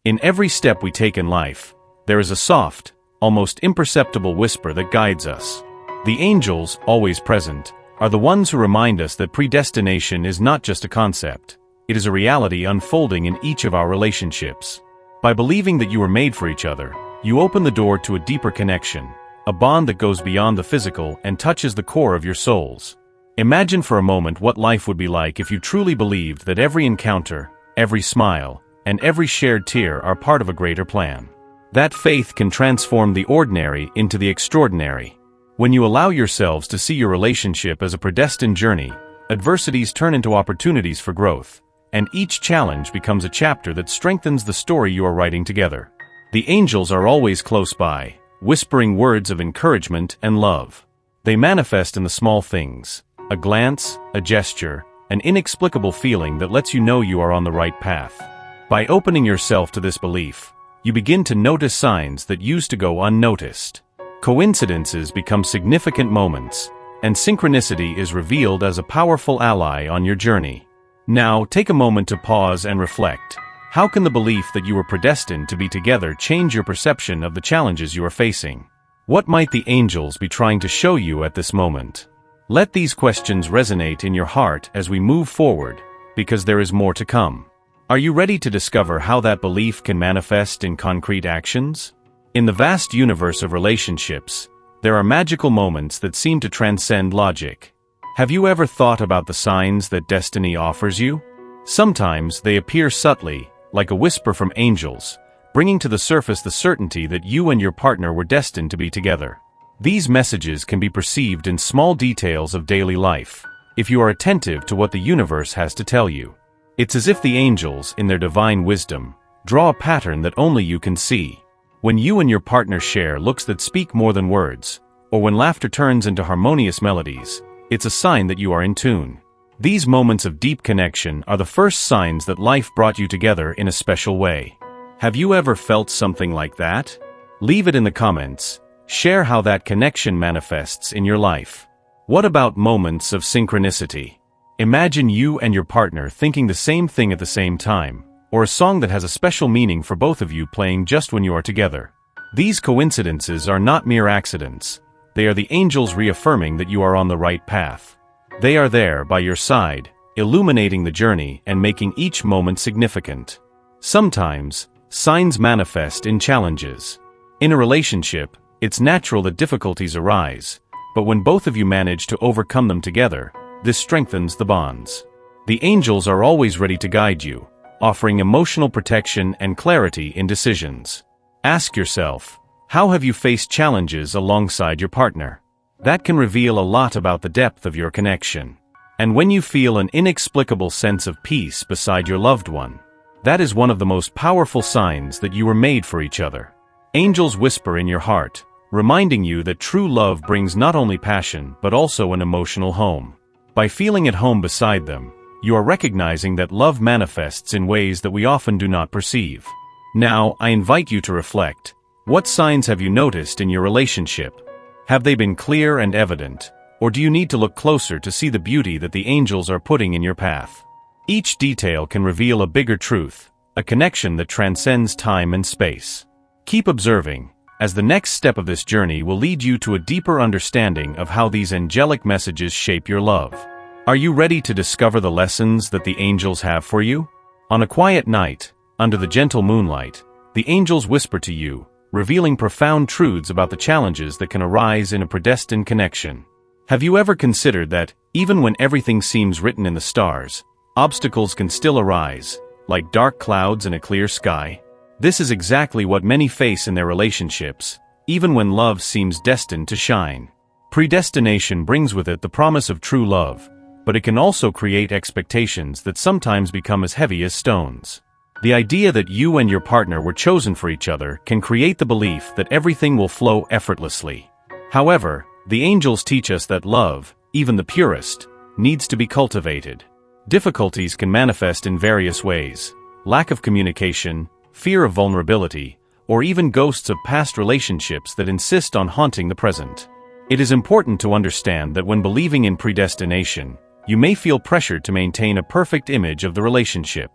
In every step we take in life, there is a soft, almost imperceptible whisper that guides us. The angels, always present, are the ones who remind us that predestination is not just a concept. It is a reality unfolding in each of our relationships. By believing that you were made for each other, you open the door to a deeper connection, a bond that goes beyond the physical and touches the core of your souls. Imagine for a moment what life would be like if you truly believed that every encounter, every smile, and every shared tear are part of a greater plan. That faith can transform the ordinary into the extraordinary. When you allow yourselves to see your relationship as a predestined journey, adversities turn into opportunities for growth, and each challenge becomes a chapter that strengthens the story you are writing together. The angels are always close by, whispering words of encouragement and love. They manifest in the small things, a glance, a gesture, an inexplicable feeling that lets you know you are on the right path. By opening yourself to this belief, you begin to notice signs that used to go unnoticed. Coincidences become significant moments, and synchronicity is revealed as a powerful ally on your journey. Now, take a moment to pause and reflect. How can the belief that you were predestined to be together change your perception of the challenges you are facing? What might the angels be trying to show you at this moment? Let these questions resonate in your heart as we move forward, because there is more to come. Are you ready to discover how that belief can manifest in concrete actions? In the vast universe of relationships, there are magical moments that seem to transcend logic. Have you ever thought about the signs that destiny offers you? Sometimes they appear subtly, like a whisper from angels, bringing to the surface the certainty that you and your partner were destined to be together. These messages can be perceived in small details of daily life, if you are attentive to what the universe has to tell you. It's as if the angels, in their divine wisdom, draw a pattern that only you can see. When you and your partner share looks that speak more than words, or when laughter turns into harmonious melodies, it's a sign that you are in tune. These moments of deep connection are the first signs that life brought you together in a special way. Have you ever felt something like that? Leave it in the comments. Share how that connection manifests in your life. What about moments of synchronicity? Imagine you and your partner thinking the same thing at the same time, or a song that has a special meaning for both of you playing just when you are together. These coincidences are not mere accidents. They are the angels reaffirming that you are on the right path. They are there by your side, illuminating the journey and making each moment significant. Sometimes, signs manifest in challenges. In a relationship, it's natural that difficulties arise, but when both of you manage to overcome them together, this strengthens the bonds. The angels are always ready to guide you, offering emotional protection and clarity in decisions. Ask yourself, how have you faced challenges alongside your partner? That can reveal a lot about the depth of your connection. And when you feel an inexplicable sense of peace beside your loved one, that is one of the most powerful signs that you were made for each other. Angels whisper in your heart, reminding you that true love brings not only passion but also an emotional home. By feeling at home beside them, you are recognizing that love manifests in ways that we often do not perceive. Now, I invite you to reflect. What signs have you noticed in your relationship? Have they been clear and evident, or do you need to look closer to see the beauty that the angels are putting in your path? Each detail can reveal a bigger truth, a connection that transcends time and space. Keep observing, as the next step of this journey will lead you to a deeper understanding of how these angelic messages shape your love. Are you ready to discover the lessons that the angels have for you? On a quiet night, under the gentle moonlight, the angels whisper to you, revealing profound truths about the challenges that can arise in a predestined connection. Have you ever considered that, even when everything seems written in the stars, obstacles can still arise, like dark clouds in a clear sky? This is exactly what many face in their relationships, even when love seems destined to shine. Predestination brings with it the promise of true love, but it can also create expectations that sometimes become as heavy as stones. The idea that you and your partner were chosen for each other can create the belief that everything will flow effortlessly. However, the angels teach us that love, even the purest, needs to be cultivated. Difficulties can manifest in various ways: lack of communication, fear of vulnerability, or even ghosts of past relationships that insist on haunting the present. It is important to understand that when believing in predestination, you may feel pressured to maintain a perfect image of the relationship.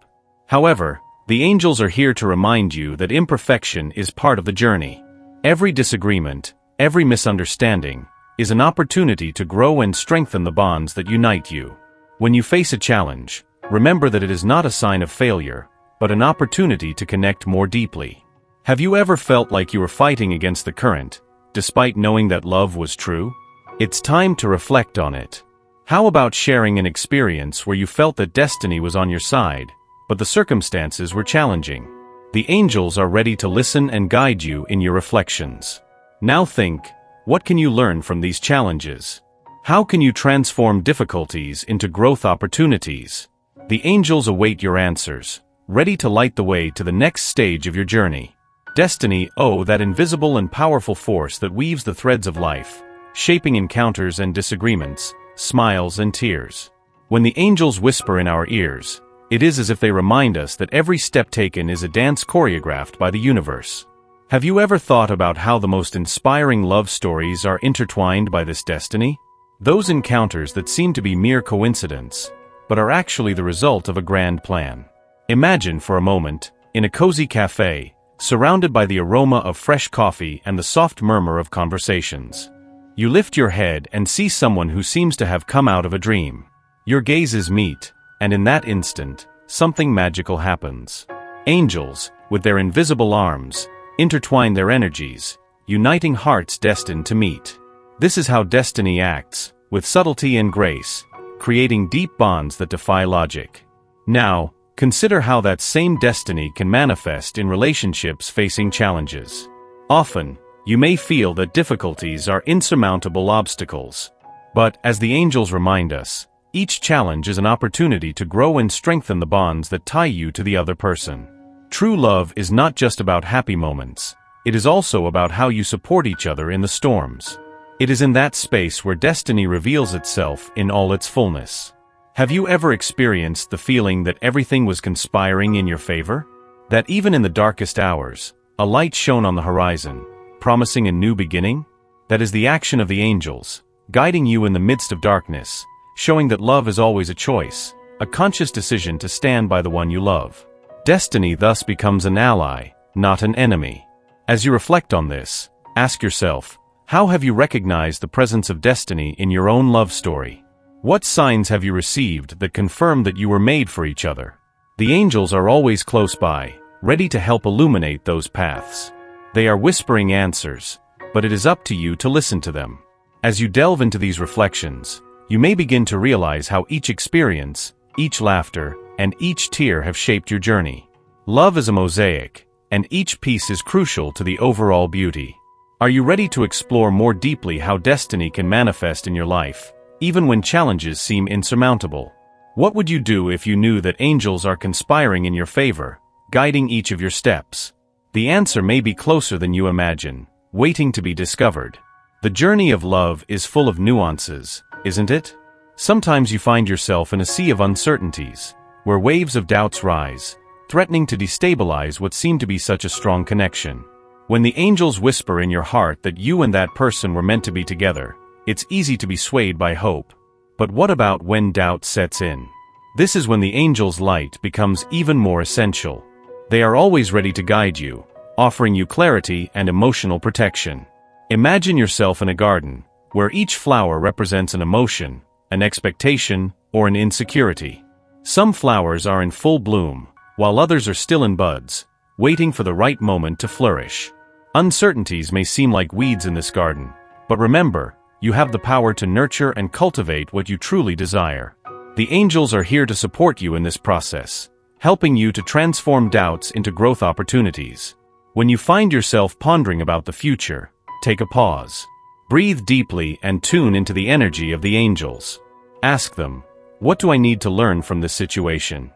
However, The angels are here to remind you that imperfection is part of the journey. Every disagreement, every misunderstanding, is an opportunity to grow and strengthen the bonds that unite you. When you face a challenge, remember that it is not a sign of failure, but an opportunity to connect more deeply. Have you ever felt like you were fighting against the current, despite knowing that love was true? It's time to reflect on it. How about sharing an experience where you felt that destiny was on your side, but the circumstances were challenging? The angels are ready to listen and guide you in your reflections. Now think, what can you learn from these challenges? How can you transform difficulties into growth opportunities? The angels await your answers, ready to light the way to the next stage of your journey. Destiny, oh, that invisible and powerful force that weaves the threads of life, shaping encounters and disagreements, smiles and tears. When the angels whisper in our ears, it is as if they remind us that every step taken is a dance choreographed by the universe. Have you ever thought about how the most inspiring love stories are intertwined by this destiny? Those encounters that seem to be mere coincidence, but are actually the result of a grand plan. Imagine for a moment, in a cozy cafe, surrounded by the aroma of fresh coffee and the soft murmur of conversations. You lift your head and see someone who seems to have come out of a dream. Your gazes meet, and in that instant, something magical happens. Angels, with their invisible arms, intertwine their energies, uniting hearts destined to meet. This is how destiny acts, with subtlety and grace, creating deep bonds that defy logic. Now, consider how that same destiny can manifest in relationships facing challenges. Often, you may feel that difficulties are insurmountable obstacles. But, as the angels remind us, each challenge is an opportunity to grow and strengthen the bonds that tie you to the other person. True love is not just about happy moments, it is also about how you support each other in the storms. It is in that space where destiny reveals itself in all its fullness. Have you ever experienced the feeling that everything was conspiring in your favor? That even in the darkest hours, a light shone on the horizon, promising a new beginning? That is the action of the angels, guiding you in the midst of darkness, showing that love is always a choice, a conscious decision to stand by the one you love. Destiny thus becomes an ally, not an enemy. As you reflect on this, ask yourself, how have you recognized the presence of destiny in your own love story? What signs have you received that confirm that you were made for each other? The angels are always close by, ready to help illuminate those paths. They are whispering answers, but it is up to you to listen to them. As you delve into these reflections, you may begin to realize how each experience, each laughter, and each tear have shaped your journey. Love is a mosaic, and each piece is crucial to the overall beauty. Are you ready to explore more deeply how destiny can manifest in your life, even when challenges seem insurmountable? What would you do if you knew that angels are conspiring in your favor, guiding each of your steps? The answer may be closer than you imagine, waiting to be discovered. The journey of love is full of nuances, isn't it? Sometimes you find yourself in a sea of uncertainties, where waves of doubts rise, threatening to destabilize what seemed to be such a strong connection. When the angels whisper in your heart that you and that person were meant to be together, it's easy to be swayed by hope. But what about when doubt sets in? This is when the angels' light becomes even more essential. They are always ready to guide you, offering you clarity and emotional protection. Imagine yourself in a garden, where each flower represents an emotion, an expectation, or an insecurity. Some flowers are in full bloom, while others are still in buds, waiting for the right moment to flourish. Uncertainties may seem like weeds in this garden, but remember, you have the power to nurture and cultivate what you truly desire. The angels are here to support you in this process, helping you to transform doubts into growth opportunities. When you find yourself pondering about the future, take a pause. Breathe deeply and tune into the energy of the angels. Ask them, what do I need to learn from this situation?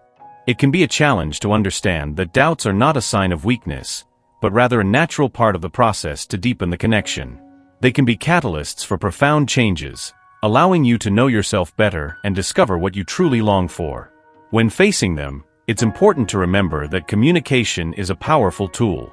It can be a challenge to understand that doubts are not a sign of weakness, but rather a natural part of the process to deepen the connection. They can be catalysts for profound changes, allowing you to know yourself better and discover what you truly long for. When facing them, it's important to remember that communication is a powerful tool.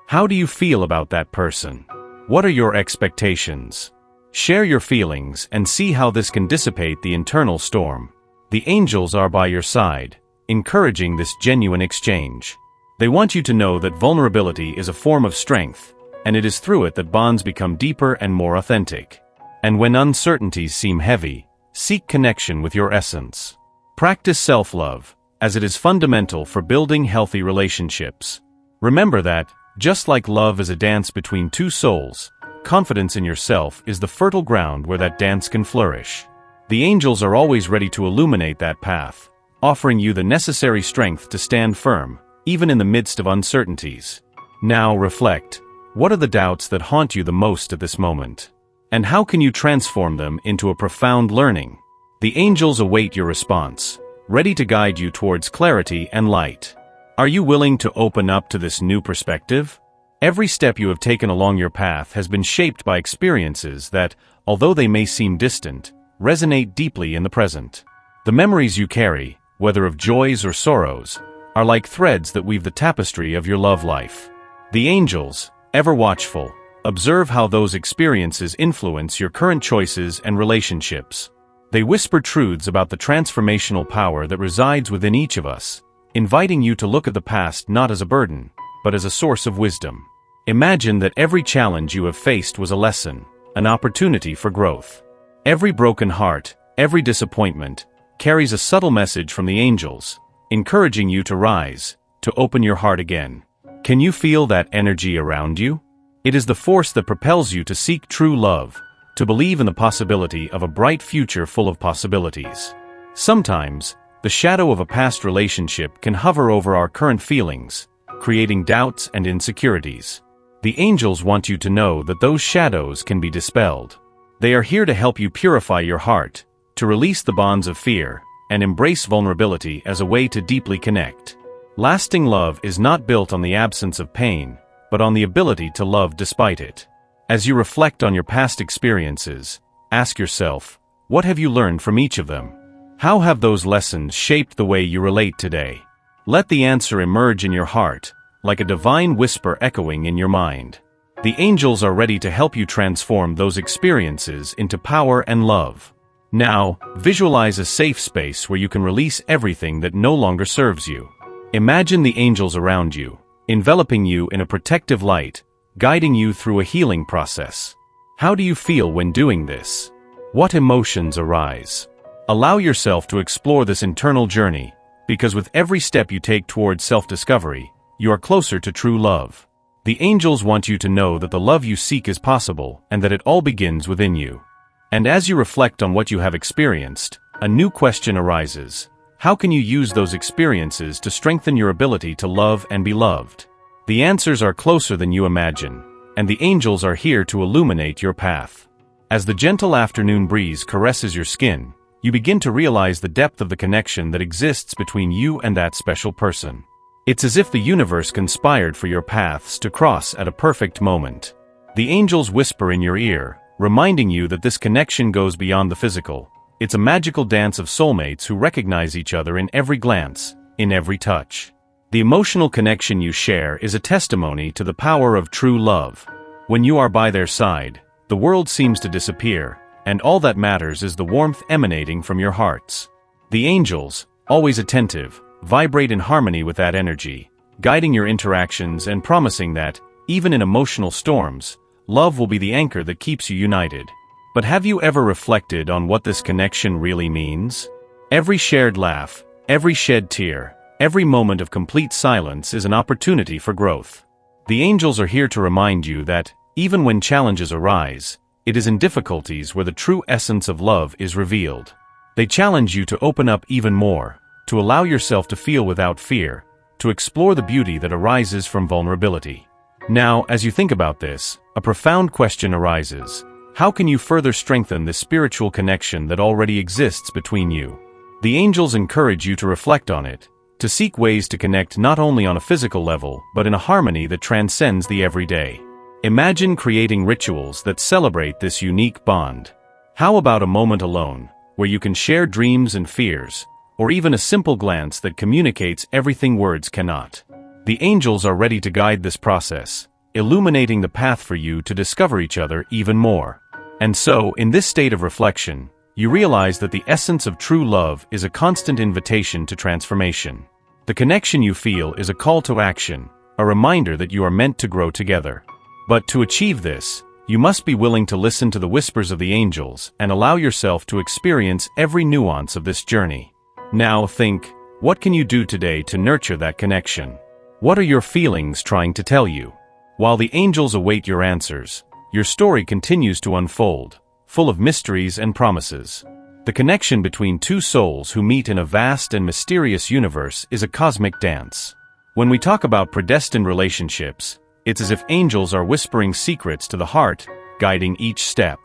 How do you feel about that person? What are your expectations? Share your feelings and see how this can dissipate the internal storm. The angels are by your side, encouraging this genuine exchange. They want you to know that vulnerability is a form of strength, and it is through it that bonds become deeper and more authentic. And when uncertainties seem heavy, seek connection with your essence. Practice self-love, as it is fundamental for building healthy relationships. Remember that, just like love is a dance between two souls, confidence in yourself is the fertile ground where that dance can flourish. The angels are always ready to illuminate that path, offering you the necessary strength to stand firm, even in the midst of uncertainties. Now reflect. What are the doubts that haunt you the most at this moment? And how can you transform them into a profound learning? The angels await your response, ready to guide you towards clarity and light. Are you willing to open up to this new perspective? Every step you have taken along your path has been shaped by experiences that, although they may seem distant, resonate deeply in the present. The memories you carry, whether of joys or sorrows, are like threads that weave the tapestry of your love life. The angels, ever watchful, observe how those experiences influence your current choices and relationships. They whisper truths about the transformational power that resides within each of us, inviting you to look at the past not as a burden, but as a source of wisdom. Imagine that every challenge you have faced was a lesson, an opportunity for growth. Every broken heart, every disappointment, carries a subtle message from the angels, encouraging you to rise, to open your heart again. Can you feel that energy around you? It is the force that propels you to seek true love, to believe in the possibility of a bright future full of possibilities. Sometimes, the shadow of a past relationship can hover over our current feelings, creating doubts and insecurities. The angels want you to know that those shadows can be dispelled. They are here to help you purify your heart, to release the bonds of fear, and embrace vulnerability as a way to deeply connect. Lasting love is not built on the absence of pain, but on the ability to love despite it. As you reflect on your past experiences, ask yourself, what have you learned from each of them? How have those lessons shaped the way you relate today? Let the answer emerge in your heart, like a divine whisper echoing in your mind. The angels are ready to help you transform those experiences into power and love. Now, visualize a safe space where you can release everything that no longer serves you. Imagine the angels around you, enveloping you in a protective light, guiding you through a healing process. How do you feel when doing this? What emotions arise? Allow yourself to explore this internal journey, because with every step you take towards self-discovery, you are closer to true love. The angels want you to know that the love you seek is possible and that it all begins within you. And as you reflect on what you have experienced, a new question arises. How can you use those experiences to strengthen your ability to love and be loved? The answers are closer than you imagine, and the angels are here to illuminate your path. As the gentle afternoon breeze caresses your skin, you begin to realize the depth of the connection that exists between you and that special person. It's as if the universe conspired for your paths to cross at a perfect moment. The angels whisper in your ear, reminding you that this connection goes beyond the physical. It's a magical dance of soulmates who recognize each other in every glance, in every touch. The emotional connection you share is a testimony to the power of true love. When you are by their side, the world seems to disappear, and all that matters is the warmth emanating from your hearts. The angels, always attentive, vibrate in harmony with that energy, guiding your interactions and promising that, even in emotional storms, love will be the anchor that keeps you united. But have you ever reflected on what this connection really means? Every shared laugh, every shed tear, every moment of complete silence is an opportunity for growth. The angels are here to remind you that, even when challenges arise, it is in difficulties where the true essence of love is revealed. They challenge you to open up even more, to allow yourself to feel without fear, to explore the beauty that arises from vulnerability. Now, as you think about this, a profound question arises. How can you further strengthen the spiritual connection that already exists between you? The angels encourage you to reflect on it, to seek ways to connect not only on a physical level, but in a harmony that transcends the everyday. Imagine creating rituals that celebrate this unique bond. How about a moment alone, where you can share dreams and fears, or even a simple glance that communicates everything words cannot? The angels are ready to guide this process, illuminating the path for you to discover each other even more. And so, in this state of reflection, you realize that the essence of true love is a constant invitation to transformation. The connection you feel is a call to action, a reminder that you are meant to grow together. But to achieve this, you must be willing to listen to the whispers of the angels and allow yourself to experience every nuance of this journey. Now think, what can you do today to nurture that connection? What are your feelings trying to tell you? While the angels await your answers, your story continues to unfold, full of mysteries and promises. The connection between two souls who meet in a vast and mysterious universe is a cosmic dance. When we talk about predestined relationships, it's as if angels are whispering secrets to the heart, guiding each step.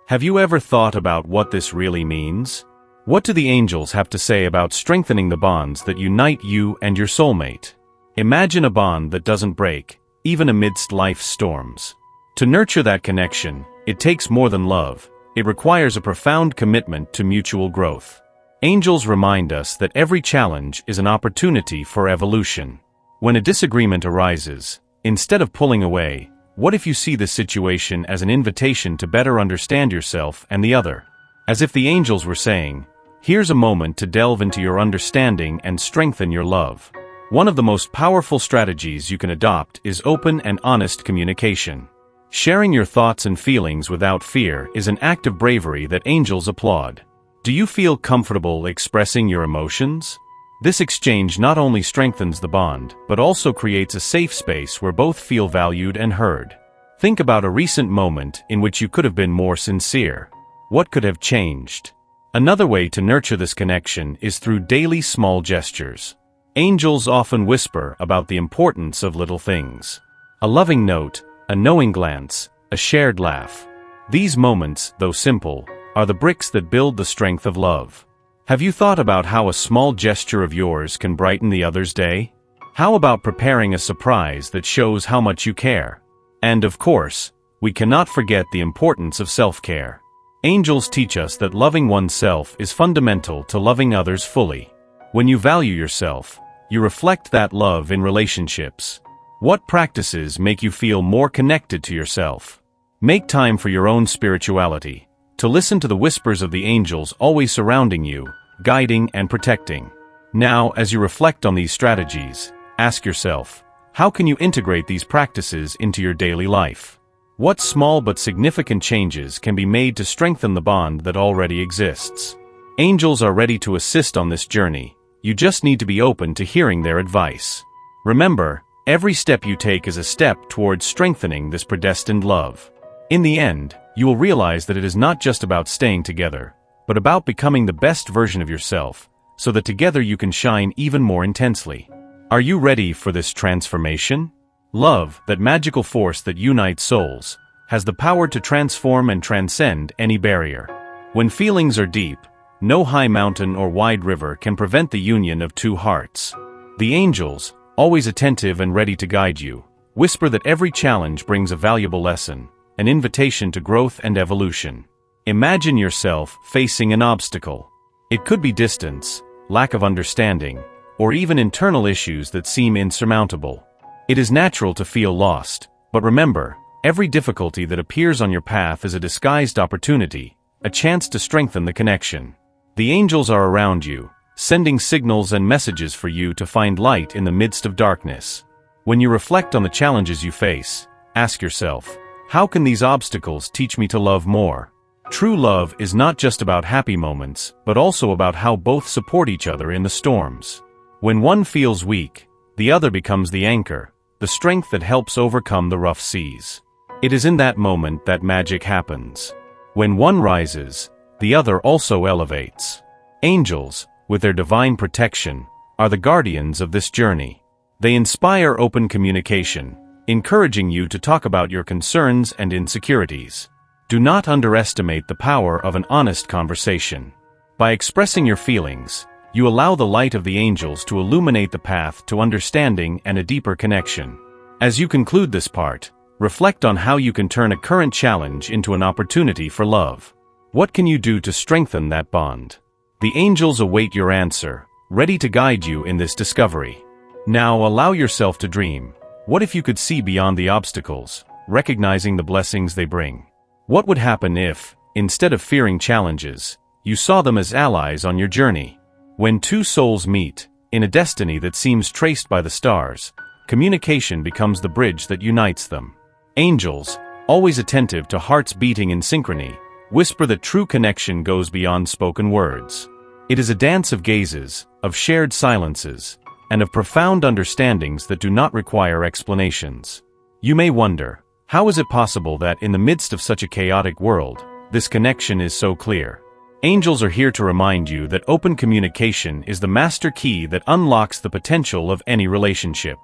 Have you ever thought about what this really means? What do the angels have to say about strengthening the bonds that unite you and your soulmate? Imagine a bond that doesn't break, even amidst life's storms. To nurture that connection, it takes more than love. It requires a profound commitment to mutual growth. Angels remind us that every challenge is an opportunity for evolution. When a disagreement arises, instead of pulling away, what if you see this situation as an invitation to better understand yourself and the other? As if the angels were saying, here's a moment to delve into your understanding and strengthen your love. One of the most powerful strategies you can adopt is open and honest communication. Sharing your thoughts and feelings without fear is an act of bravery that angels applaud. Do you feel comfortable expressing your emotions? This exchange not only strengthens the bond, but also creates a safe space where both feel valued and heard. Think about a recent moment in which you could have been more sincere. What could have changed? Another way to nurture this connection is through daily small gestures. Angels often whisper about the importance of little things. A loving note, a knowing glance, a shared laugh. These moments, though simple, are the bricks that build the strength of love. Have you thought about how a small gesture of yours can brighten the other's day? How about preparing a surprise that shows how much you care? And of course, we cannot forget the importance of self-care. Angels teach us that loving oneself is fundamental to loving others fully. When you value yourself, you reflect that love in relationships. What practices make you feel more connected to yourself? Make time for your own spirituality, to listen to the whispers of the angels always surrounding you, guiding and protecting. Now, as you reflect on these strategies, ask yourself, how can you integrate these practices into your daily life? What small but significant changes can be made to strengthen the bond that already exists? Angels are ready to assist on this journey. You just need to be open to hearing their advice. Remember, every step you take is a step towards strengthening this predestined love. In the end, you will realize that it is not just about staying together, but about becoming the best version of yourself, so that together you can shine even more intensely. Are you ready for this transformation? Love, that magical force that unites souls, has the power to transform and transcend any barrier. When feelings are deep, no high mountain or wide river can prevent the union of two hearts. The angels, always attentive and ready to guide you, whisper that every challenge brings a valuable lesson, an invitation to growth and evolution. Imagine yourself facing an obstacle. It could be distance, lack of understanding, or even internal issues that seem insurmountable. It is natural to feel lost, but remember, every difficulty that appears on your path is a disguised opportunity, a chance to strengthen the connection. The angels are around you, sending signals and messages for you to find light in the midst of darkness. When you reflect on the challenges you face, ask yourself, how can these obstacles teach me to love more? True love is not just about happy moments, but also about how both support each other in the storms. When one feels weak, the other becomes the anchor, the strength that helps overcome the rough seas. It is in that moment that magic happens. When one rises, the other also elevates. Angels, with their divine protection, are the guardians of this journey. They inspire open communication, encouraging you to talk about your concerns and insecurities. Do not underestimate the power of an honest conversation. By expressing your feelings, you allow the light of the angels to illuminate the path to understanding and a deeper connection. As you conclude this part, reflect on how you can turn a current challenge into an opportunity for love. What can you do to strengthen that bond? The angels await your answer, ready to guide you in this discovery. Now allow yourself to dream. What if you could see beyond the obstacles, recognizing the blessings they bring? What would happen if, instead of fearing challenges, you saw them as allies on your journey? When two souls meet, In a destiny that seems traced by the stars, communication becomes the bridge that unites them. Angels, always attentive to hearts beating in synchrony, whisper that true connection goes beyond spoken words. It is a dance of gazes, of shared silences, and of profound understandings that do not require explanations. You may wonder, how is it possible that in the midst of such a chaotic world, this connection is so clear? Angels are here to remind you that open communication is the master key that unlocks the potential of any relationship.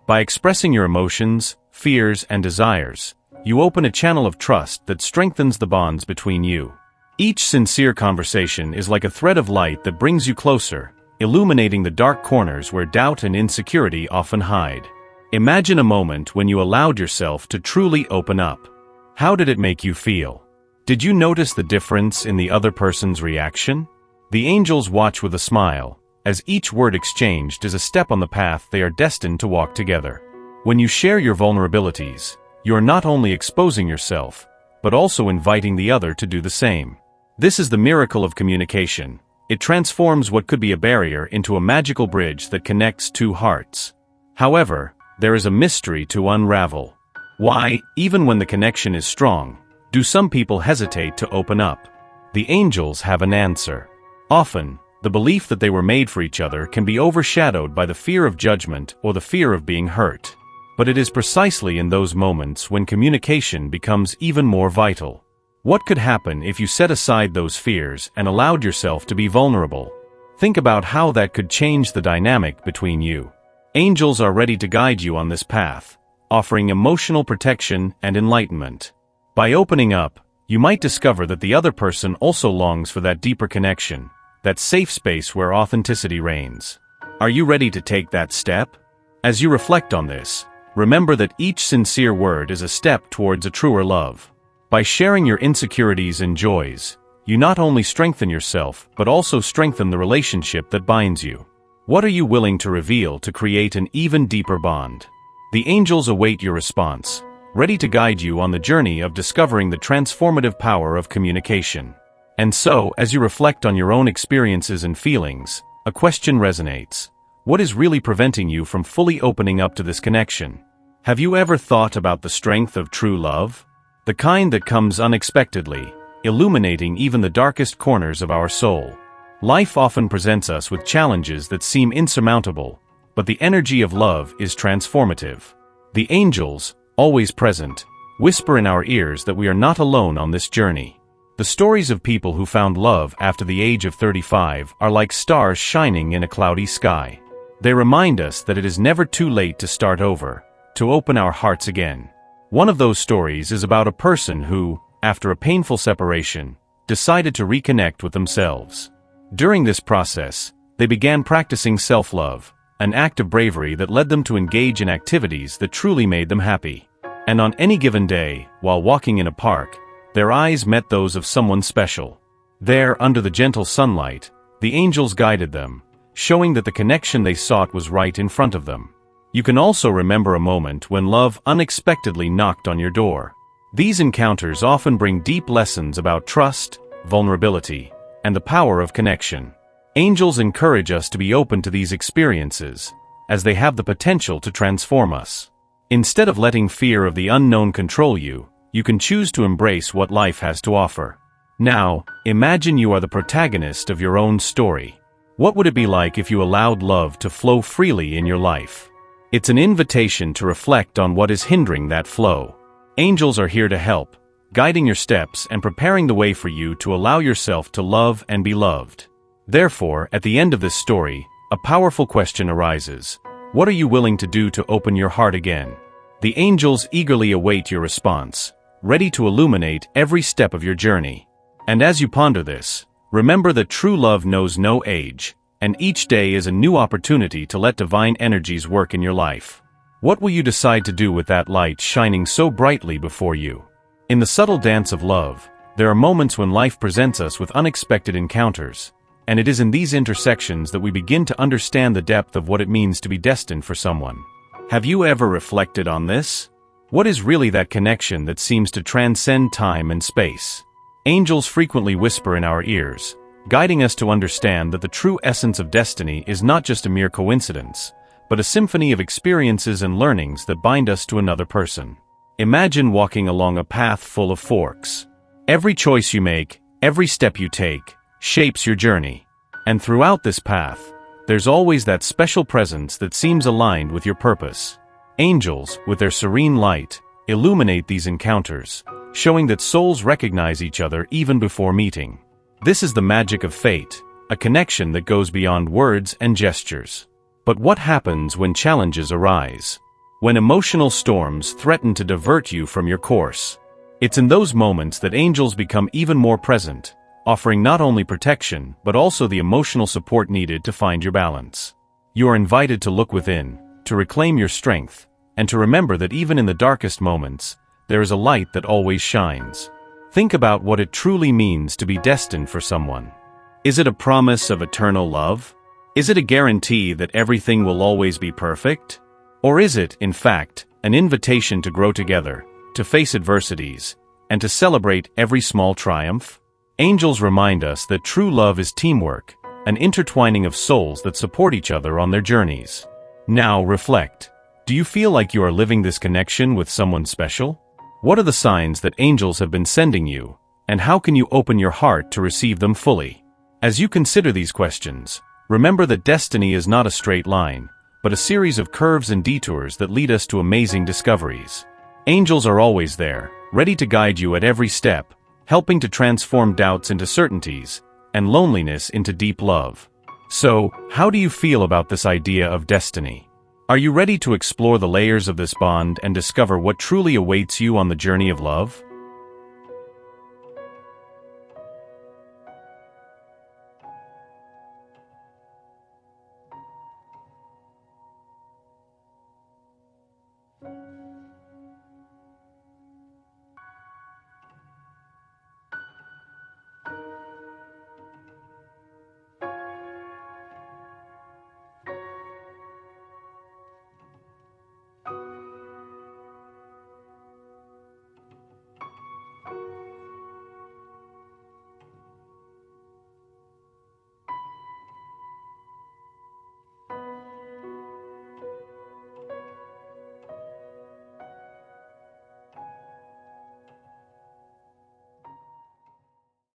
By expressing your emotions, fears, and desires, you open a channel of trust that strengthens the bonds between you. Each sincere conversation is like a thread of light that brings you closer, illuminating the dark corners where doubt and insecurity often hide. Imagine a moment when you allowed yourself to truly open up. How did it make you feel? Did you notice the difference in the other person's reaction? The angels watch with a smile, as each word exchanged is a step on the path they are destined to walk together. When you share your vulnerabilities, you are not only exposing yourself, but also inviting the other to do the same. This is the miracle of communication. It transforms what could be a barrier into a magical bridge that connects two hearts. However, there is a mystery to unravel. Why, even when the connection is strong, do some people hesitate to open up? The angels have an answer. Often, the belief that they were made for each other can be overshadowed by the fear of judgment or the fear of being hurt. But it is precisely in those moments when communication becomes even more vital. What could happen if you set aside those fears and allowed yourself to be vulnerable? Think about how that could change the dynamic between you. Angels are ready to guide you on this path, offering emotional protection and enlightenment. By opening up, you might discover that the other person also longs for that deeper connection, that safe space where authenticity reigns. Are you ready to take that step? As you reflect on this, remember that each sincere word is a step towards a truer love. By sharing your insecurities and joys, you not only strengthen yourself but also strengthen the relationship that binds you. What are you willing to reveal to create an even deeper bond? The angels await your response, ready to guide you on the journey of discovering the transformative power of communication. And so, as you reflect on your own experiences and feelings, a question resonates. What is really preventing you from fully opening up to this connection? Have you ever thought about the strength of true love? The kind that comes unexpectedly, illuminating even the darkest corners of our soul. Life often presents us with challenges that seem insurmountable, but the energy of love is transformative. The angels, always present, whisper in our ears that we are not alone on this journey. The stories of people who found love after the age of 35 are like stars shining in a cloudy sky. They remind us that it is never too late to start over, to open our hearts again. One of those stories is about a person who, after a painful separation, decided to reconnect with themselves. During this process, they began practicing self-love, an act of bravery that led them to engage in activities that truly made them happy. And on any given day, while walking in a park, their eyes met those of someone special. There, under the gentle sunlight, the angels guided them, showing that the connection they sought was right in front of them. You can also remember a moment when love unexpectedly knocked on your door. These encounters often bring deep lessons about trust, vulnerability, and the power of connection. Angels encourage us to be open to these experiences, as they have the potential to transform us. Instead of letting fear of the unknown control you, you can choose to embrace what life has to offer. Now, imagine you are the protagonist of your own story. What would it be like if you allowed love to flow freely in your life? It's an invitation to reflect on what is hindering that flow. Angels are here to help, guiding your steps and preparing the way for you to allow yourself to love and be loved. Therefore, at the end of this story, a powerful question arises. What are you willing to do to open your heart again? The angels eagerly await your response, ready to illuminate every step of your journey. And as you ponder this, remember that true love knows no age, and each day is a new opportunity to let divine energies work in your life. What will you decide to do with that light shining so brightly before you? In the subtle dance of love, there are moments when life presents us with unexpected encounters, and it is in these intersections that we begin to understand the depth of what it means to be destined for someone. Have you ever reflected on this? What is really that connection that seems to transcend time and space? Angels frequently whisper in our ears, guiding us to understand that the true essence of destiny is not just a mere coincidence, but a symphony of experiences and learnings that bind us to another person. Imagine walking along a path full of forks. Every choice you make, every step you take, shapes your journey. And throughout this path, there's always that special presence that seems aligned with your purpose. Angels, with their serene light, illuminate these encounters, showing that souls recognize each other even before meeting. This is the magic of fate, a connection that goes beyond words and gestures. But what happens when challenges arise? When emotional storms threaten to divert you from your course? It's in those moments that angels become even more present, offering not only protection but also the emotional support needed to find your balance. You are invited to look within, to reclaim your strength, and to remember that even in the darkest moments, there is a light that always shines. Think about what it truly means to be destined for someone. Is it a promise of eternal love? Is it a guarantee that everything will always be perfect? Or is it, in fact, an invitation to grow together, to face adversities, and to celebrate every small triumph? Angels remind us that true love is teamwork, an intertwining of souls that support each other on their journeys. Now reflect. Do you feel like you are living this connection with someone special? What are the signs that angels have been sending you, and how can you open your heart to receive them fully? As you consider these questions, remember that destiny is not a straight line, but a series of curves and detours that lead us to amazing discoveries. Angels are always there, ready to guide you at every step, helping to transform doubts into certainties, and loneliness into deep love. So, how do you feel about this idea of destiny? Are you ready to explore the layers of this bond and discover what truly awaits you on the journey of love?